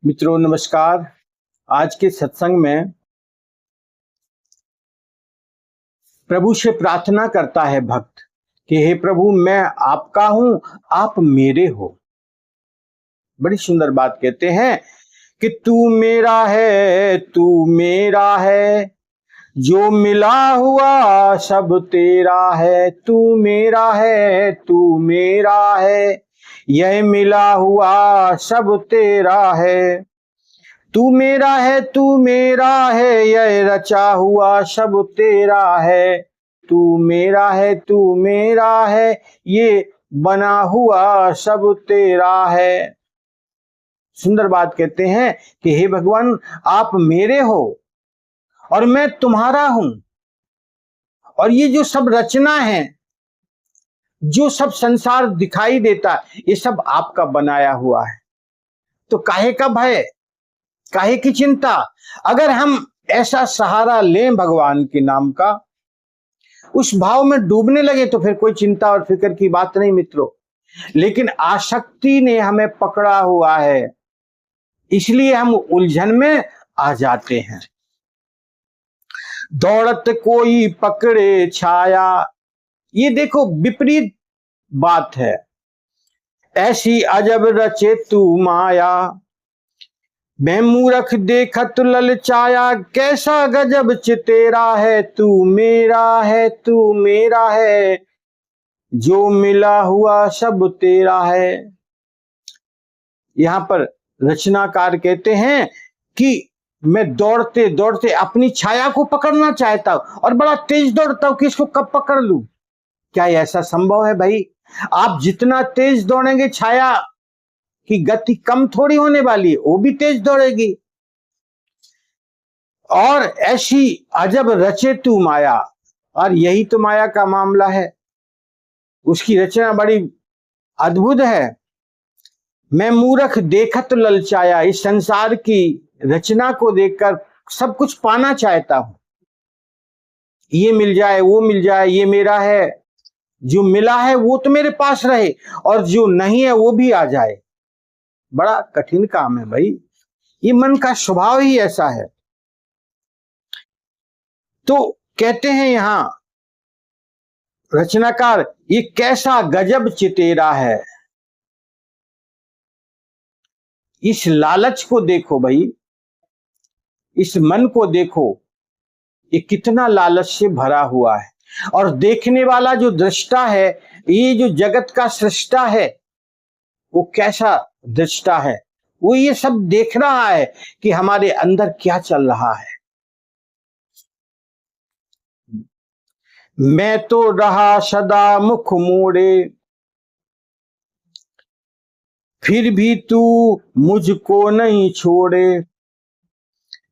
मित्रों नमस्कार। आज के सत्संग में प्रभु से प्रार्थना करता है भक्त कि हे प्रभु, मैं आपका हूं, आप मेरे हो। बड़ी सुंदर बात कहते हैं कि तू मेरा है, तू मेरा है, जो मिला हुआ सब तेरा है। तू मेरा है, तू मेरा है, यह मिला हुआ सब तेरा है। तू मेरा है, तू मेरा है, यह रचा हुआ सब तेरा है। तू मेरा है, तू मेरा है, ये बना हुआ सब तेरा है। सुंदर बात कहते हैं कि हे भगवान, आप मेरे हो और मैं तुम्हारा हूं, और ये जो सब रचना है, जो सब संसार दिखाई देता है, ये सब आपका बनाया हुआ है। तो काहे का भय, काहे की चिंता? अगर हम ऐसा सहारा लें भगवान के नाम का, उस भाव में डूबने लगे, तो फिर कोई चिंता और फिक्र की बात नहीं मित्रों। लेकिन आसक्ति ने हमें पकड़ा हुआ है, इसलिए हम उलझन में आ जाते हैं। दौड़त कोई पकड़े छाया, ये देखो विपरीत बात है। ऐसी अजब रचे तू माया, मैं मूरख देखत ललचाया। कैसा गजब चितेरा है, तू मेरा है, तू मेरा है, जो मिला हुआ सब तेरा है। यहां पर रचनाकार कहते हैं कि मैं दौड़ते दौड़ते अपनी छाया को पकड़ना चाहता हूं और बड़ा तेज दौड़ता हूं कि इसको कब पकड़ लूं। क्या ऐसा संभव है भाई? आप जितना तेज दौड़ेंगे, छाया की गति कम थोड़ी होने वाली है, वो भी तेज दौड़ेगी। और ऐसी अजब रचे तू माया, और यही तो माया का मामला है। उसकी रचना बड़ी अद्भुत है। मैं मूर्ख देखत ललचाया, इस संसार की रचना को देखकर सब कुछ पाना चाहता हूं। ये मिल जाए, वो मिल जाए, ये मेरा है, जो मिला है वो तो मेरे पास रहे, और जो नहीं है वो भी आ जाए। बड़ा कठिन काम है भाई, ये मन का स्वभाव ही ऐसा है। तो कहते हैं यहां रचनाकार, ये कैसा गजब चितेरा है। इस लालच को देखो भाई, इस मन को देखो, ये कितना लालच से भरा हुआ है। और देखने वाला जो दृष्टा है, ये जो जगत का सृष्टा है, वो कैसा दृष्टा है? वो ये सब देख रहा है कि हमारे अंदर क्या चल रहा है। मैं तो रहा सदा मुख मोड़े, फिर भी तू मुझको नहीं छोड़े।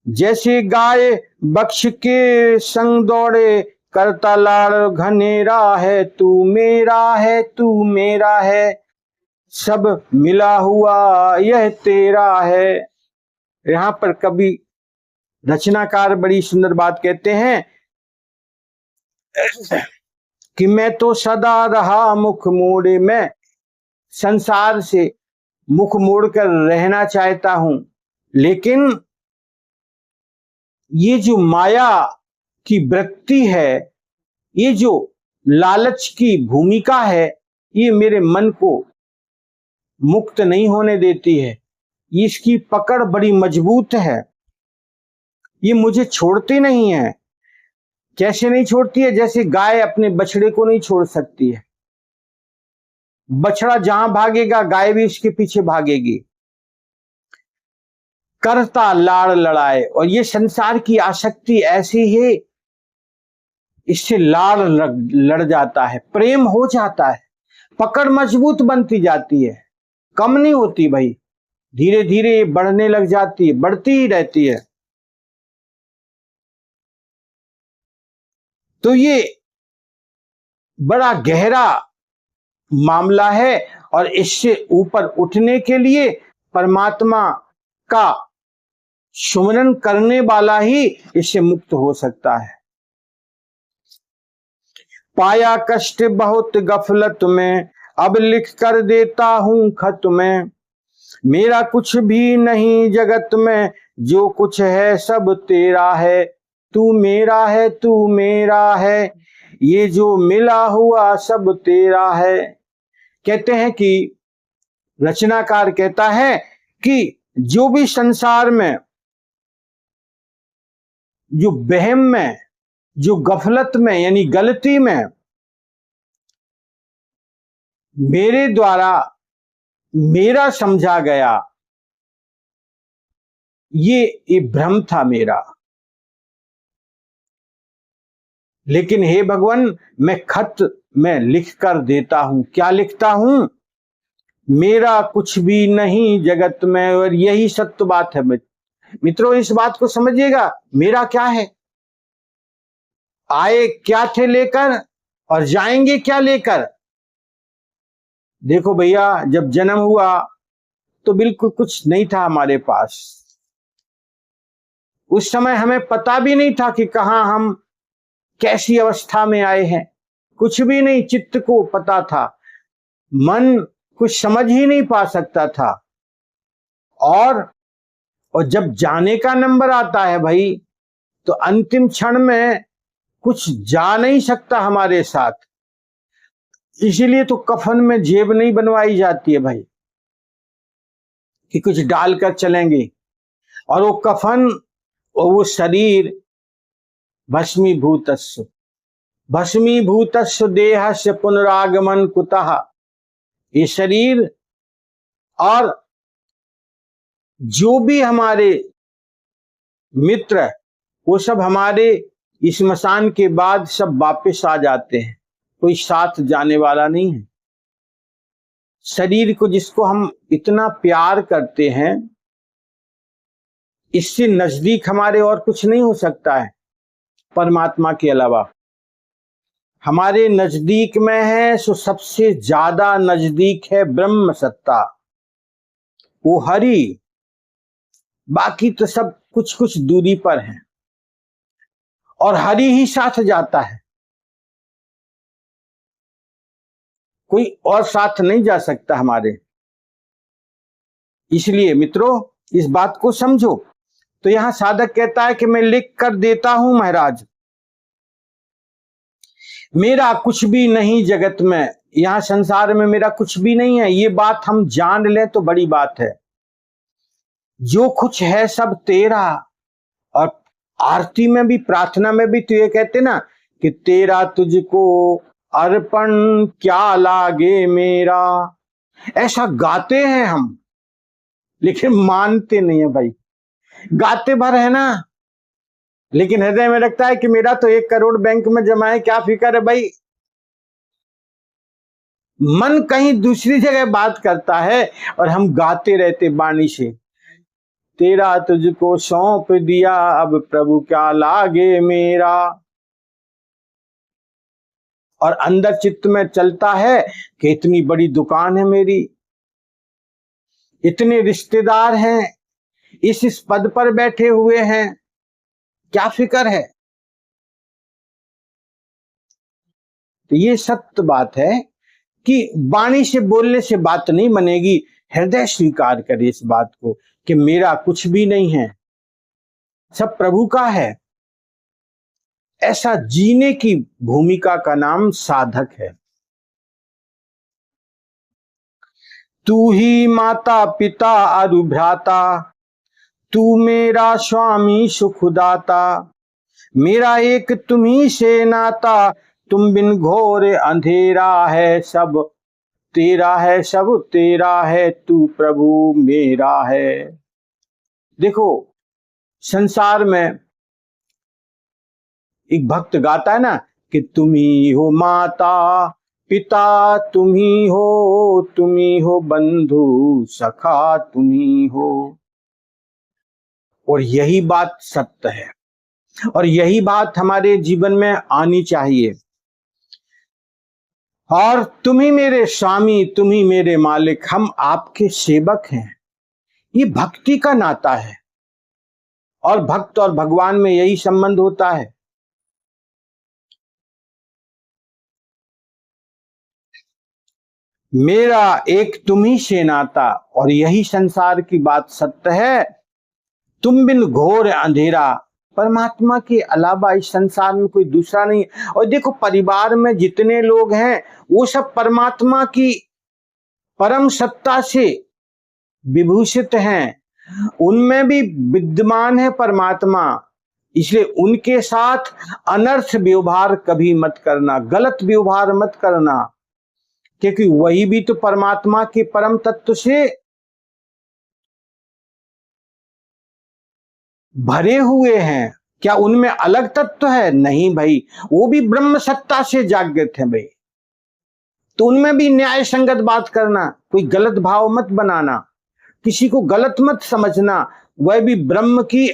जैसे गाय बक्ष के संग दौड़े, करता लाड़ घनेरा है। तू मेरा है, तू मेरा है, सब मिला हुआ यह तेरा है। यहां पर कवि रचनाकार बड़ी सुंदर बात कहते हैं कि मैं तो सदा रहा मुख मोड़े, मैं संसार से मुख मोड़कर रहना चाहता हूं, लेकिन ये जो माया की वृत्ति है, ये जो लालच की भूमिका है, ये मेरे मन को मुक्त नहीं होने देती है। इसकी पकड़ बड़ी मजबूत है, ये मुझे छोड़ती नहीं है। कैसे नहीं छोड़ती है? जैसे गाय अपने बछड़े को नहीं छोड़ सकती है। बछड़ा जहां भागेगा, गाय भी उसके पीछे भागेगी। करता लाड़ लड़ाए, और ये संसार की आसक्ति ऐसी है, इससे लाड़ लड़ जाता है, प्रेम हो जाता है, पकड़ मजबूत बनती जाती है, कम नहीं होती भाई। धीरे धीरे बढ़ने लग जाती है, बढ़ती ही रहती है। तो ये बड़ा गहरा मामला है, और इससे ऊपर उठने के लिए परमात्मा का सुमिरन करने वाला ही इससे मुक्त हो सकता है। पाया कष्ट बहुत गफलत में, अब लिख कर देता हूं खत में। मेरा कुछ भी नहीं जगत में, जो कुछ है सब तेरा है। तू मेरा है, तू मेरा है, ये जो मिला हुआ सब तेरा है। कहते हैं कि रचनाकार कहता है कि जो भी संसार में, जो वहम में, जो गफलत में यानी गलती में मेरे द्वारा मेरा समझा गया, ये भ्रम था मेरा। लेकिन हे भगवान, मैं खत में लिख कर देता हूं। क्या लिखता हूं? मेरा कुछ भी नहीं जगत में। और यही सत्य बात है मित्रों, इस बात को समझिएगा। मेरा क्या है? आए क्या थे लेकर और जाएंगे क्या लेकर? देखो भैया, जब जन्म हुआ तो बिल्कुल कुछ नहीं था हमारे पास। उस समय हमें पता भी नहीं था कि कहां हम कैसी अवस्था में आए हैं। कुछ भी नहीं चित्त को पता था। मन कुछ समझ ही नहीं पा सकता था। और जब जाने का नंबर आता है भाई, तो अंतिम क्षण में कुछ जा नहीं सकता हमारे साथ। इसीलिए तो कफन में जेब नहीं बनवाई जाती है भाई, कि कुछ डालकर चलेंगे। और वो कफन और वो शरीर भस्मीभूतस्व भस्मीभूतस्व देहस्य पुनरागमन कुतः। ये शरीर और जो भी हमारे मित्र, वो सब हमारे इस स्मशान के बाद सब वापस आ जाते हैं। कोई साथ जाने वाला नहीं है। शरीर को जिसको हम इतना प्यार करते हैं, इससे नजदीक हमारे और कुछ नहीं हो सकता है परमात्मा के अलावा। हमारे नजदीक में है सो सबसे ज्यादा नजदीक है ब्रह्म सत्ता, वो हरि। बाकी तो सब कुछ कुछ दूरी पर है, और हरि ही साथ जाता है। कोई और साथ नहीं जा सकता हमारे। इसलिए मित्रों, इस बात को समझो। तो यहां साधक कहता है कि मैं लिख कर देता हूं महाराज, मेरा कुछ भी नहीं जगत में, यहां संसार में मेरा कुछ भी नहीं है। ये बात हम जान लें तो बड़ी बात है। जो कुछ है सब तेरा। और आरती में भी, प्रार्थना में भी तो ये कहते ना कि तेरा तुझको अर्पण क्या लागे मेरा। ऐसा गाते हैं हम, लेकिन मानते नहीं है भाई। गाते भर है ना, लेकिन हृदय में लगता है कि मेरा तो 1 करोड़ बैंक में जमा है, क्या फिक्र है भाई। मन कहीं दूसरी जगह बात करता है और हम गाते रहते बाणी से, तेरा तुझको सौंप दिया अब प्रभु क्या लागे मेरा। और अंदर चित्त में चलता है कि इतनी बड़ी दुकान है मेरी, इतने रिश्तेदार हैं, इस पद पर बैठे हुए हैं, क्या फिक्र है। तो ये सत्य बात है कि वाणी से बोलने से बात नहीं बनेगी। हृदय स्वीकार करे इस बात को कि मेरा कुछ भी नहीं है, सब प्रभु का है। ऐसा जीने की भूमिका का नाम साधक है। तू ही माता पिता अरु भ्राता, तू मेरा स्वामी सुखदाता, मेरा एक तुम्ही से नाता, तुम बिन घोर अंधेरा है सब तेरा है, सब तेरा है, तू प्रभु मेरा है। देखो, संसार में एक भक्त गाता है ना कि तुम ही हो माता पिता, तुम ही हो बंधु सखा, तुम ही हो। और यही बात सत्य है, और यही बात हमारे जीवन में आनी चाहिए। और तुम ही मेरे स्वामी, तुम ही मेरे मालिक, हम आपके सेवक हैं। ये भक्ति का नाता है, और भक्त और भगवान में यही संबंध होता है। मेरा एक तुम ही से नाता, और यही संसार की बात सत्य है। तुम बिन घोर अंधेरा, परमात्मा के अलावा इस संसार में कोई दूसरा नहीं। और देखो, परिवार में जितने लोग हैं वो सब परमात्मा की परम सत्ता से विभूषित हैं, उनमें भी विद्यमान है परमात्मा। इसलिए उनके साथ अनर्थ व्यवहार कभी मत करना, गलत व्यवहार मत करना, क्योंकि वही भी तो परमात्मा के परम तत्व से भरे हुए हैं। क्या उनमें अलग तत्व है? नहीं भाई, वो भी ब्रह्म सत्ता से जागृत है भाई। तो उनमें भी न्याय संगत बात करना, कोई गलत भाव मत बनाना, किसी को गलत मत समझना। वह भी ब्रह्म की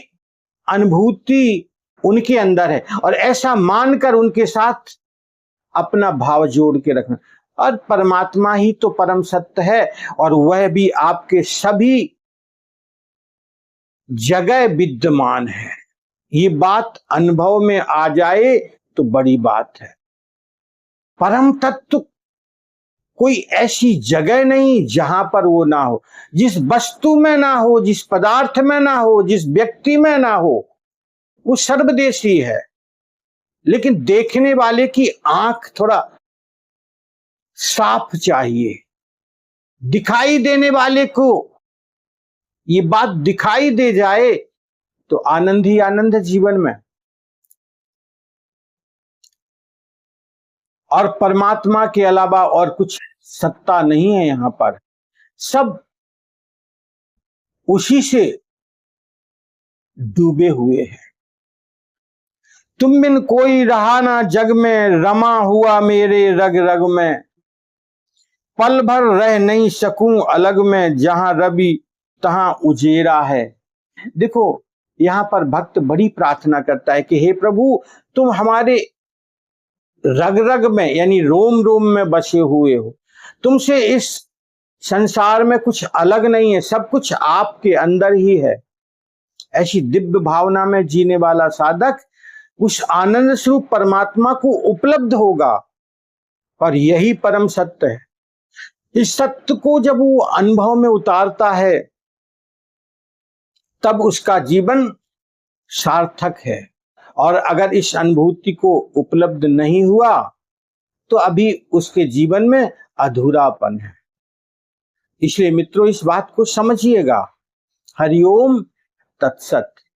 अनुभूति उनके अंदर है, और ऐसा मानकर उनके साथ अपना भाव जोड़ के रखना। और परमात्मा ही तो परम सत्य है, और वह भी आपके सभी जगह विद्यमान है। ये बात अनुभव में आ जाए तो बड़ी बात है। परम तत्व कोई ऐसी जगह नहीं जहां पर वो ना हो, जिस वस्तु में ना हो, जिस पदार्थ में ना हो, जिस व्यक्ति में ना हो। वो सर्वदेशी है, लेकिन देखने वाले की आंख थोड़ा साफ चाहिए। दिखाई देने वाले को ये बात दिखाई दे जाए तो आनंद ही आनंद है जीवन में। और परमात्मा के अलावा और कुछ सत्ता नहीं है यहां पर, सब उसी से डूबे हुए हैं। तुम बिन कोई रहा ना जग में, रमा हुआ मेरे रग रग में। पल भर रह नहीं सकूं अलग में, जहां रवि तहां उजेरा है। देखो, यहां पर भक्त बड़ी प्रार्थना करता है कि हे प्रभु, तुम हमारे रग रग में यानी रोम रोम में बसे हुए हो। तुमसे इस संसार में कुछ अलग नहीं है, सब कुछ आपके अंदर ही है। ऐसी दिव्य भावना में जीने वाला साधक उस आनंद स्वरूप परमात्मा को उपलब्ध होगा, और यही परम सत्य है। इस सत्य को जब वो अनुभव में उतारता है, तब उसका जीवन सार्थक है। और अगर इस अनुभूति को उपलब्ध नहीं हुआ तो अभी उसके जीवन में अधूरापन है। इसलिए मित्रों, इस बात को समझिएगा। हरिओम तत्सत।